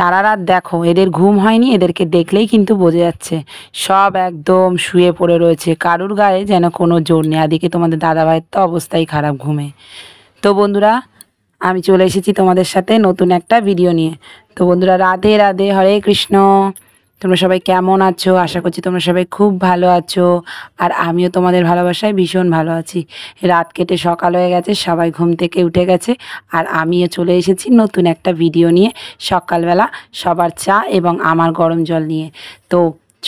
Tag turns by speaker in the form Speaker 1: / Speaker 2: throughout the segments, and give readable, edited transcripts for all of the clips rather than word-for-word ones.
Speaker 1: সারা রাত দেখো, এদের ঘুম হয়নি, এদেরকে দেখলেই কিন্তু বোঝা যাচ্ছে সব একদম শুয়ে পড়ে রয়েছে, কারুর গায়ে যেন কোনো জোর নেই। এদিকে তোমাদের দাদাভাইয়ের তো অবস্থাই খারাপ ঘুমে। তো বন্ধুরা, আমি চলে এসেছি তোমাদের সাথে নতুন একটা ভিডিও নিয়ে। তো বন্ধুরা, রাধে রাধে, হরে কৃষ্ণ। তোমরা সবাই কেমন আছো? আশা করছি তোমরা সবাই খুব ভালো আছো। আর আমিও তোমাদের ভালোবাসায় ভীষণ ভালো আছি। রাত কেটে সকাল হয়ে গেছে, সবাই ঘুম থেকে উঠে গেছে, আর আমিও চলে এসেছি নতুন একটা ভিডিও নিয়ে, সকালবেলা সবার চা এবং আমার গরম জল নিয়ে। তো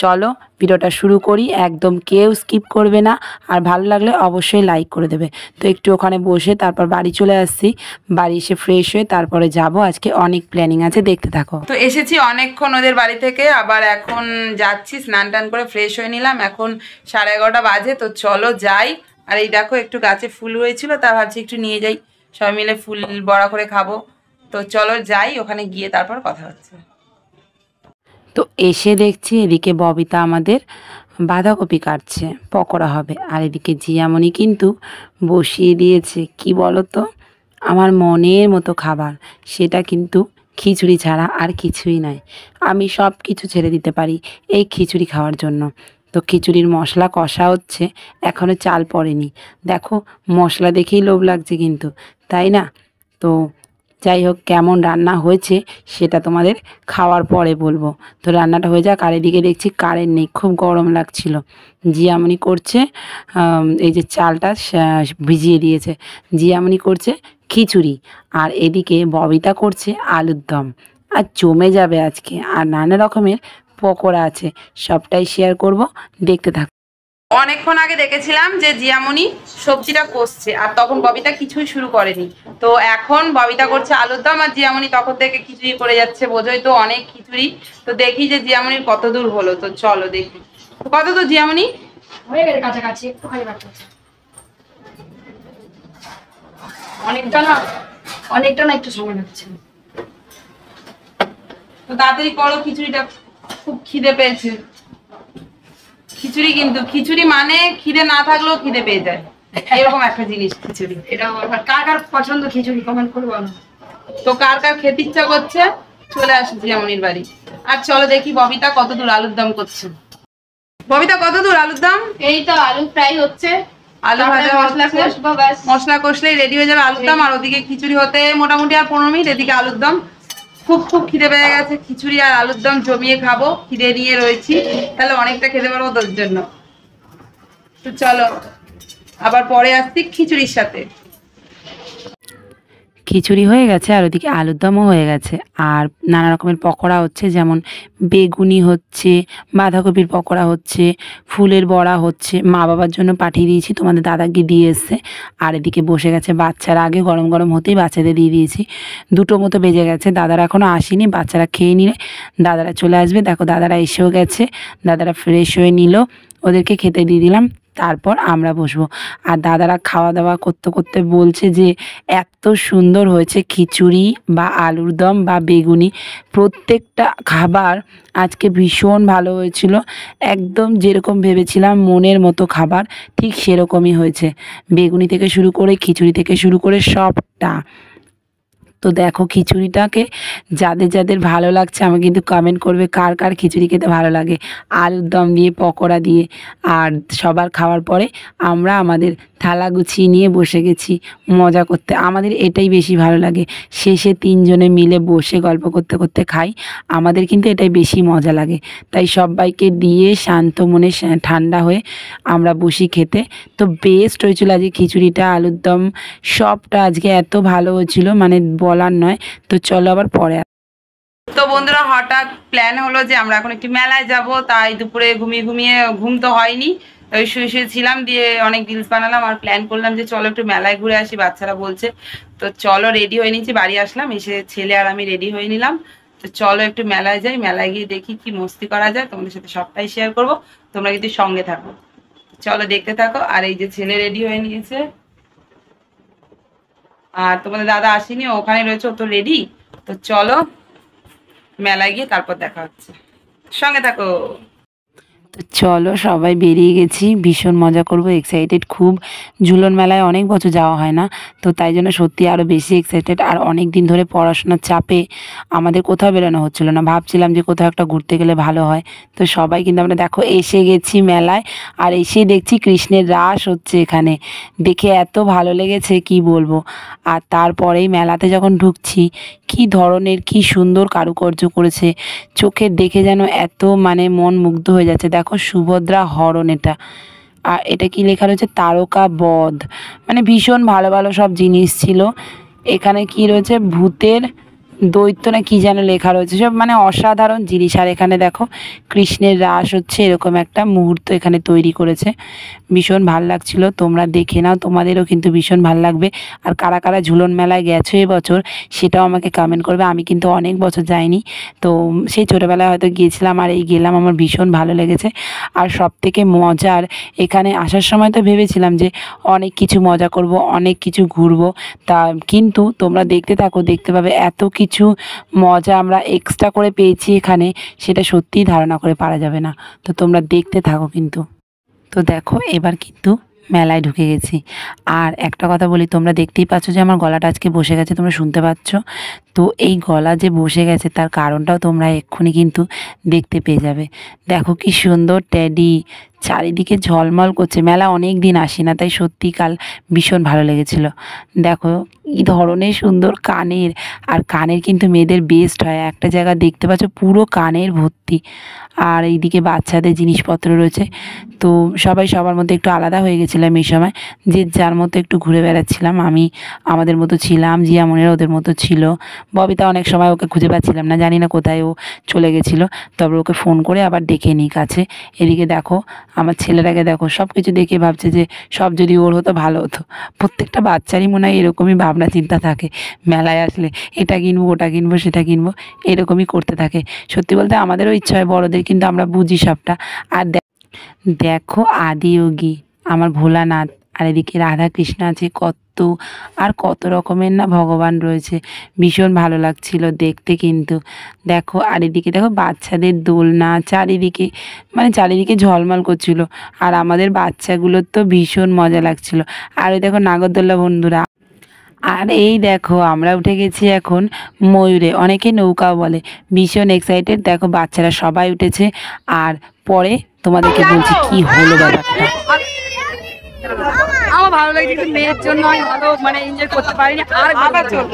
Speaker 1: চলো ভিডিওটা শুরু করি, একদম কেউ স্কিপ করবে না, আর ভালো লাগলে অবশ্যই লাইক করে দেবে। তো একটু ওখানে বসে তারপর বাড়ি চলে আসছি, বাড়ি এসে ফ্রেশ হয়ে তারপরে যাব, আজকে অনেক প্ল্যানিং আছে, দেখতে থাকো। তো এসেছি অনেকক্ষণ ওদের বাড়ি থেকে, আবার এখন যাচ্ছি, স্নান টান করে ফ্রেশ হয়ে নিলাম, এখন 11:30 বাজে। তো চলো যাই। আর এই দেখো একটু গাছে ফুল হয়েছিল, তা ভাবছি একটু নিয়ে যাই, সবাই মিলে ফুল বড়া করে খাবো। তো চলো যাই, ওখানে গিয়ে তারপর কথা হচ্ছে। তো এসে দেখছি এদিকে ববিতা আমাদের বাঁধাকপি কাটছে, পকোড়া হবে। আর এদিকে জিয়ামণি কিন্তু বসিয়ে দিয়েছে কি বলো তো, আমার মনের মতো খাবার, সেটা কিন্তু খিচুড়ি ছাড়া আর কিছুই নয়। আমি সব কিছু ছেড়ে দিতে পারি এই খিচুড়ি খাওয়ার জন্য। তো খিচুড়ির মশলা কষা হচ্ছে, এখনও চাল পড়েনি। দেখো মশলা দেখেই লোভ লাগছে কিন্তু, তাই না? তো যাই হোক, কেমন রান্না হয়েছে সেটা তোমাদের খাওয়ার পরে বলবো। তো রান্নাটা হয়ে যাক। আর এদিকে দেখছি কারেন্ট নেই, খুব গরম লাগছিল। জিয়ামণি করছে এই যে চালটা ভিজিয়ে দিয়েছে, জিয়ামণি করছে খিচুড়ি, আর এদিকে ববিতা করছে আলুর দম। আর জমে যাবে আজকে, আর নানা রকমের পকোড়া আছে, সবটাই শেয়ার করব, দেখতে থাকো। অনেকক্ষণ আগে দেখেছিলাম যে জিয়ামণি সবজিটা কষছে, আর তখন ববিতা কিছুই শুরু করেনি। তো এখন ববিতা করছে আলুর দম, আর জিয়ামণি তখন থেকে খিচুড়ি করে যাচ্ছে, বোঝোই তো অনেক খিচুড়ি। তো দেখি যে জিয়ামণির কত দূর হলো। তো চলো দেখি কত দূর জিয়ামণি
Speaker 2: হয়ে গেছে, কাছাকাছি একটুখানি বাকি আছে। অনেকটা না একটু সময় লাগছে।
Speaker 1: তো তাড়াতাড়ি করো, খিচুড়িটা খুব খিদে পেয়েছে। খিচুড়ি কিন্তু খিচুড়ি মানে খিদে না থাকলেও খিদে পেয়ে যায়, এরকম একটা জিনিস খিচুড়ি।
Speaker 2: এটা কার কার পছন্দ খিচুড়ি কমেন্ট করে বলো।
Speaker 1: তো কার কার খেতে ইচ্ছা করছে চলে আসে জিয়ামণির বাড়ি। আর চলো দেখি ববিতা কত দূর আলুর দম করছে। ববিতা কত দূর আলুর দম?
Speaker 2: এই তো আলু ফ্রাই হচ্ছে,
Speaker 1: আলু ভাজা
Speaker 2: মশলা কষবো, ব্যাস।
Speaker 1: মশলা কষলেই রেডি হয়ে যাবে আলুর দম। আর ওদিকে খিচুড়ি হতে মোটামুটি আর 15 মিনিট, এদিকে আলুর দম। খুব খুব খিদে পেয়ে গেছে, খিচুড়ি আর আলুর দম জমিয়ে খাবো, খিদে নিয়ে রয়েছি, তাহলে অনেকটা খেতে পারবো তোর জন্য। তো চলো আবার পরে আসছি খিচুড়ির সাথে। খিচুড়ি হয়ে গেছে, আর ওদিকে আলুর দমও হয়ে গেছে, আর নানা রকমের পকোড়া হচ্ছে, যেমন বেগুনি হচ্ছে, বাঁধাকপির পকোড়া হচ্ছে, ফুলের বড়া হচ্ছে। মা বাবার জন্য পাঠিয়ে দিয়েছি, তোমাদের দাদাকে দিয়ে এসছে। আর এদিকে বসে গেছে বাচ্চারা, আগে গরম গরম হতেই বাচ্চাদের দিয়ে দিয়েছি। 2টো মতো বেজে গেছে, দাদারা এখনও আসেনি, বাচ্চারা খেয়ে নিলে দাদারা চলে আসবে। দেখো দাদারা এসেও গেছে, দাদারা ফ্রেশ হয়ে নিল, ওদেরকে খেতে দিয়ে দিলাম, তারপর আমরা বসবো। আর দাদারা খাওয়া দাওয়া করতে করতে বলছে যে এত সুন্দর হয়েছে খিচুড়ি বা আলুর দম বা বেগুনি, প্রত্যেকটা খাবার আজকে ভীষণ ভালো হয়েছিল, একদম যেরকম ভেবেছিলাম মনের মতো খাবার ঠিক সেরকমই হয়েছে। বেগুনি থেকে শুরু করে খিচুড়ি থেকে শুরু করে সবটা। তো দেখো খিচুড়িটাকে যাদের যাদের ভালো লাগছে আমি কিন্তু কমেন্ট করবে কার কার খিচুড়ি খেতে ভালো লাগে, আলুর দম দিয়ে পকোড়া দিয়ে। আর সবার খাওয়ার পরে আমরা আমাদের থালা গুছিয়ে নিয়ে বসে গেছি মজা করতে, আমাদের এটাই বেশি ভালো লাগে। শেষে 3জনে মিলে বসে গল্প করতে করতে খাই, আমাদের কিন্তু এটাই বেশি মজা লাগে। তাই সবাইকে দিয়ে শান্ত মনে ঠান্ডা হয়ে আমরা বসি খেতে। তো বেস্ট হয়েছিল আজকে খিচুড়িটা, আলুর দম, সবটা আজকে এত ভালো হয়েছিল মানে বলার নয়। তো চলো আবার পরে। তো বন্ধুরা, হঠাৎ প্ল্যান হলো যে আমরা এখন একটি মেলায় যাব, তাই দুপুরে ঘুমিয়ে ঘুমিয়ে ঘুম তো হয়নি, ওই শুয়ে শুয়ে ছিলাম, দিয়ে অনেক রিলস বানালাম, আর প্ল্যান করলাম যে চলো একটু মেলায় ঘুরে আসি, বাচ্চারা বলছে। তো চলো রেডি হয়ে নিচ্ছি, বাড়ি আসলাম, এসে ছেলে আর আমি রেডি হয়ে নিলাম। তো চলো একটু মেলায় যাই, মেলায় গিয়ে দেখি কি মস্তি করা যায়, তোমাদের সাথে সবটাই শেয়ার করব, তোমরা কিন্তু সঙ্গে থাকো। চলো দেখতে থাকো। আর এই যে ছেলে রেডি হয়ে নিয়েছে, আর তোমাদের দাদা আসেনি, ওখানে রয়েছে, ও তো রেডি। তো চলো মেলায় গিয়ে তারপর দেখা হচ্ছে, সঙ্গে থাকো। তো চলো সবাই বেরিয়ে গেছি, ভীষণ মজা করব, এক্সাইটেড খুব। ঝুলন মেলায় অনেক বছর যাওয়া হয় না, তো তাই জন্য সত্যি আরও বেশি এক্সাইটেড। আর অনেক দিন ধরে পড়াশোনার চাপে আমাদের কোথাও বেরোনো হচ্ছিলো না, ভাবছিলাম যে কোথাও একটা ঘুরতে গেলে ভালো হয়। তো সবাই কিন্তু আমরা দেখো এসে গেছি মেলায়, আর এসেই দেখছি কৃষ্ণের রাস হচ্ছে এখানে। দেখে এত ভালো লেগেছে কি বলবো। আর তারপরেই মেলাতে যখন ঢুকছি, কি ধরনের কি সুন্দর কারুকার্য করেছে, চোখের দেখে যেন এত মানে মন মুগ্ধ হয়ে যাচ্ছে। দেখো সুভদ্রা হরণ এটা, আর এটা কি লেখা রয়েছে, তারকা বধ, মানে ভীষণ ভালো ভালো সব জিনিস ছিল। এখানে কি রয়েছে, ভূতের দৈত্য না কি যেন লেখা রয়েছে, সব মানে অসাধারণ জিনিস। আর এখানে দেখো কৃষ্ণের রাস হচ্ছে, এরকম একটা মুহূর্ত এখানে তৈরি করেছে, ভীষণ ভাল লাগছিল। তোমরা দেখে নাও, তোমাদেরও কিন্তু ভীষণ ভাল লাগবে। আর কারা কারা ঝুলন মেলায় গেছো এবছর সেটাও আমাকে কমেন্ট করবে। আমি কিন্তু অনেক বছর যাইনি, তো সেই ছোটোবেলায় হয়তো গিয়েছিলাম, আর এই গেলাম, আমার ভীষণ ভালো লেগেছে। আর সব থেকে মজার, এখানে আসার সময় তো ভেবেছিলাম যে অনেক কিছু মজা করব, অনেক কিছু ঘুরবো, তা কিন্তু তোমরা দেখতে থাকো, দেখতে পাবে এত কিছু মজা আমরা এক্সট্রা করে পেয়েছি এখানে, সেটা সত্যিই ধারণা করে পারা যাবে না। তো তোমরা দেখতে থাকো কিন্তু। তো দেখো এবার কিন্তু মেলায় ঢুকে গেছি। আর একটা কথা বলি, তোমরা দেখতেই পাচ্ছ যে আমার গলাটা আজকে বসে গেছে, তোমরা শুনতে পাচ্ছ। তো এই গলা যে বসে গেছে তার কারণটাও তোমরা এক্ষুনি কিন্তু দেখতে পেয়ে যাবে। দেখো কি সুন্দর টেডি, চারিদিকে ঝলমল করছে। মেলা অনেক দিন আসি না, তাই সত্যি কাল ভীষণ ভালো লেগেছিল। দেখো কি ধরনের সুন্দর কানের, আর কানের কিন্তু মেয়েদের বেস্ট হয়। একটা জায়গা দেখতে পাচ্ছ পুরো কানের ভর্তি, আর এইদিকে বাচ্চাদের জিনিসপত্র রয়েছে। তো সবাই সবার মধ্যে একটু আলাদা হয়ে গেছিলাম এই সময়, যে যার মতো একটু ঘুরে বেড়াচ্ছিলাম। আমি আমাদের মতো ছিলাম, জিয়ামনিরা ওদের মতো ছিল। ববিতা অনেক সময় ওকে খুঁজে পাচ্ছিলাম না, জানি না কোথায় ও চলে গেছিলো, তবে ওকে ফোন করে আবার ডেকে নিই কাছে। এদিকে দেখো আমার ছেলেটাকে দেখো, সব কিছু দেখে ভাবছে যে সব যদি ওর হতো ভালো হতো। প্রত্যেকটা বাচ্চারই মনে হয় এরকমই ভাবনা চিন্তা থাকে, মেলায় আসলে এটা কিনবো, ওটা কিনবো, সেটা কিনবো, এরকমই করতে থাকে। সত্যি বলতে আমাদেরও ইচ্ছা হয় বড়দের, কিন্তু আমরা বুঝি সবটা। আর দেখো আদিযোগী আমার ভোলানাথ, আর এদিকে রাধা কৃষ্ণ আছে, কত আর কত রকমের না ভগবান রয়েছে, ভীষণ ভালো লাগছিল দেখতে কিন্তু। দেখো আর এদিকে দেখো বাচ্চাদের দোলনা, চারিদিকে মানে চারিদিকে ঝলমল করছিল, আর আমাদের বাচ্চাগুলোর তো ভীষণ মজা লাগছিল। আর ওই দেখো নাগরদোল্লা বন্ধুরা। আর এই দেখো আমরা উঠে গেছি এখন ময়ূরে, অনেকে নৌকাও বলে, ভীষণ এক্সাইটেড। দেখো বাচ্চারা সবাই উঠেছে, আর পরে তোমাদেরকে বলছি কি হলো ব্যাপারটা।
Speaker 2: আমার ভালো লাগছে, কিন্তু মেয়ের জন্য আমি ভালো মানে এনজয় করতে পারিনি। আর আবার চল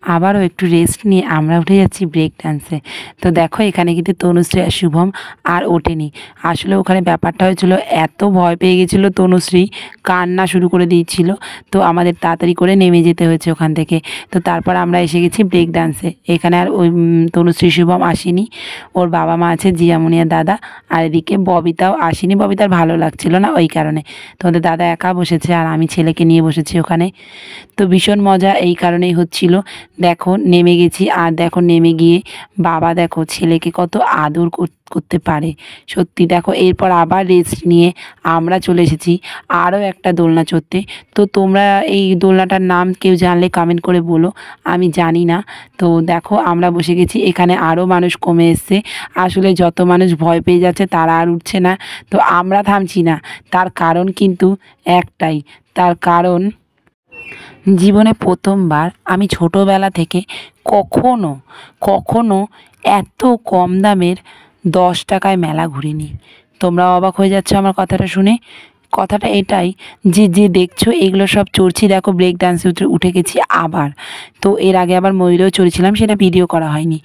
Speaker 1: আবারও একটু রেস্ট নিয়ে আমরা উঠে যাচ্ছি ব্রেক ডান্সে। তো দেখো এখানে কিন্তু তনুশ্রী আর শুভম আর ওঠেনি। আসলে ওখানে ব্যাপারটা হয়েছিল, এত ভয় পেয়ে গেছিলো তনুশ্রী, কান্না শুরু করে দিয়েছিল। তো আমাদের তাড়াতাড়ি করে নেমে যেতে হয়েছে ওখান থেকে। তো তারপর আমরা এসে গেছি ব্রেক ডান্সে। এখানে আর ওই তনুশ্রী শুভম আসেনি, ওর বাবা মা আছে, জিয়ামনিয়া দাদা, আর এদিকে ববিতাও আসেনি, ববিতার ভালো লাগছিল না ওই কারণে। তোমাদের দাদা একা বসেছে, আর আমি ছেলেকে নিয়ে বসেছি ওখানে। তো ভীষণ মজা এই কারণেই হচ্ছিল। দেখো নেমে গেছি, আর দেখো নেমে গিয়ে বাবা দেখো ছেলেকে কত আদর করতে পারে সত্যি। দেখো এরপর আবার রেস্ট নিয়ে আমরা চলে এসেছি আরও একটা দোলনা চড়তে। তো তোমরা এই দোলনাটার নাম কেউ জানলে কমেন্ট করে বলো, আমি জানি না। তো দেখো আমরা বসে গেছি, এখানে আরও মানুষ কমে এসছে। আসলে যত মানুষ ভয় পেয়ে যাচ্ছে তারা আর উঠছে না, তো আমরা থামছি না। তার কারণ কিন্তু একটাই, তার কারণ জীবনে প্রথমবার আমি ছোটোবেলা থেকে কখনো কখনো এত কম দামের 10 টাকায় মেলা ঘুরিনি। তোমরা অবাক হয়ে যাচ্ছ আমার কথাটা শুনে। কথাটা এটাই যে যে দেখছো এগুলো সব চড়ছি, দেখো ব্রেক ডান্সে উঠে গেছি আবার। তো এর আগে আবার ময়ূরেও চড়েছিলাম, সেটা ভিডিও করা হয়নি।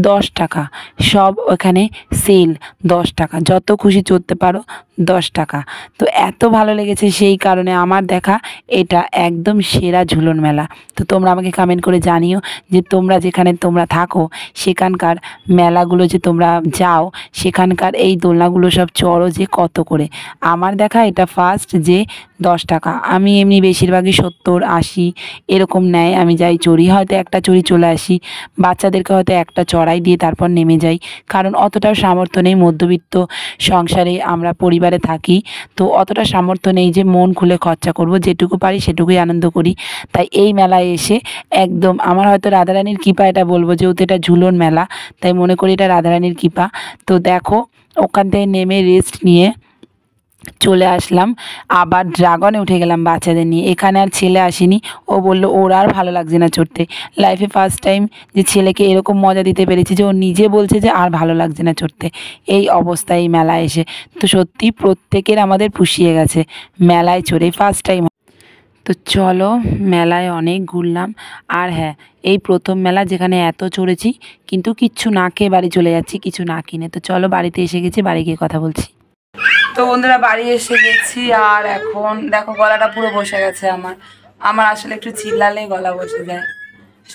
Speaker 1: 10 টাকা সব ওখানে সেল, 10 টাকা যত খুশি চড়তে পারো, 10 টাকা। তো এত ভালো লেগেছে, সেই কারণে আমার দেখা এটা একদম সেরা ঝুলন মেলা। তো তোমরা আমাকে কমেন্ট করে জানিও যে তোমরা যেখানে তোমরা থাকো সেখানকার মেলাগুলো যে তোমরা যাও, সেখানকার এই দোলনাগুলো সব চড়ো যে কত করে। আমার দেখা এটা ফার্স্ট যে 10 টাকা, আমি এমনি বেশিরভাগই 70, 80 এরকম নেয় আমি যাই চড়ি, হয়তো একটা চড়ি চলে আসি, বাচ্চাদেরকে হয়তো একটা চড়াই দিয়ে তারপর নেমে যাই, কারণ অতটাও সামর্থ্য নেই, মধ্যবিত্ত সংসারে আমরা পরিবারে থাকি, তো অতটা সামর্থ্য নেই যে মন খুলে খরচা করব, যেটুকু পারি সেটুকুই আনন্দ করি। তাই এই মেলায় এসে একদম আমার হয়তো রাধারানীর কৃপা এটা বলবো, যেহেতু এটা ঝুলন মেলা তাই মনে করি এটা রাধারানীর কৃপা। তো দেখো ওখান থেকে নেমে রেস্ট নিয়ে চলে আসলাম, আবার ড্রাগনে উঠে গেলাম বাচ্চাদের নিয়ে। এখানে আর ছেলে আসেনি, ও বললো ওর আর ভালো লাগছে না চড়তে। লাইফে ফার্স্ট টাইম যে ছেলেকে এরকম মজা দিতে পেরেছি যে ও নিজে বলছে যে আর ভালো লাগছে না চড়তে, এই অবস্থায় এই মেলায় এসে। তো সত্যি প্রত্যেকের আমাদের পুষিয়ে গেছে মেলায় চড়ে ফার্স্ট টাইম। তো চলো মেলায় অনেক ঘুরলাম, আর হ্যাঁ এই প্রথম মেলা যেখানে এত চড়েছি, কিন্তু কিচ্ছু না খেয়ে বাড়ি চলে যাচ্ছি, কিছু না কিনে। তো চলো বাড়িতে এসে গেছি, বাড়ি গিয়ে কথা বলছি। তো বন্ধুরা বাড়ি এসে গেছি, আর এখন দেখো গলাটা পুরো বসে গেছে আমার। আমার আসলে একটু চিল্লালেই গলা বসে যায়।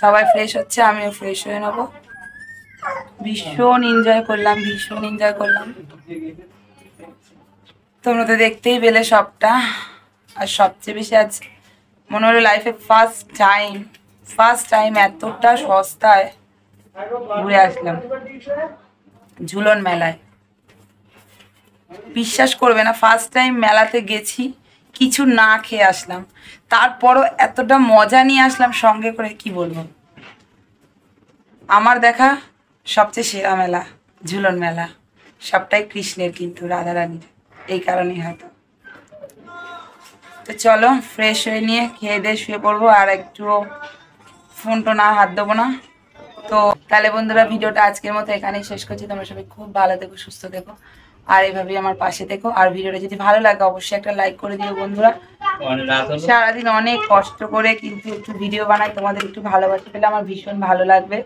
Speaker 1: সবাই ফ্রেশ হচ্ছে, আমিও ফ্রেশ হয়ে নেবো। ভীষণ এনজয় করলাম, ভীষণ এনজয় করলাম। তোমরা তো দেখতেই পেলে সবটা। আর সবচেয়ে বেশি আজ মনে হলো লাইফে ফার্স্ট টাইম এতটা সস্তায় ঘুরে আসলাম ঝুলন মেলায়। বিশ্বাস করবে না, ফার্স্ট টাইম মেলাতে গেছি, কিছু না খেয়ে আসলাম, তারপরও এতটা মজা নিয়ে আসলাম সঙ্গে করে, কি বলবো। আমার দেখা সবচেয়ে সেরা মেলা ঝুলন মেলা, সবটাই কৃষ্ণের কিন্তু রাধারানীর, এই কারণেই হয়তো। তো চলো ফ্রেশ হয়ে নিয়ে খেয়ে দিয়ে শুয়ে পড়বো, আর একটু ফোন টোন আর হাত দেবো না। তো তাহলে বন্ধুরা ভিডিওটা আজকের মতো এখানেই শেষ করছি। তোমরা সবাই খুব ভালো থেকো, সুস্থ থেকো, আর এইভাবেই আমার পাশে থেকো। আর ভিডিওটা যদি ভালো লাগে অবশ্যই একটা লাইক করে দিও বন্ধুরা। সারাদিন অনেক কষ্ট করে কিন্তু একটু ভিডিও বানাই, তোমাদের একটু ভালোবাসা পেলে আমার ভীষণ ভালো লাগবে।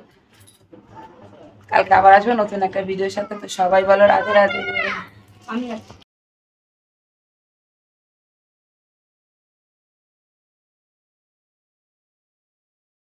Speaker 1: কালকে আবার আসবো নতুন একটা ভিডিওর সাথে। তো সবাই বলো রাধে রাধে।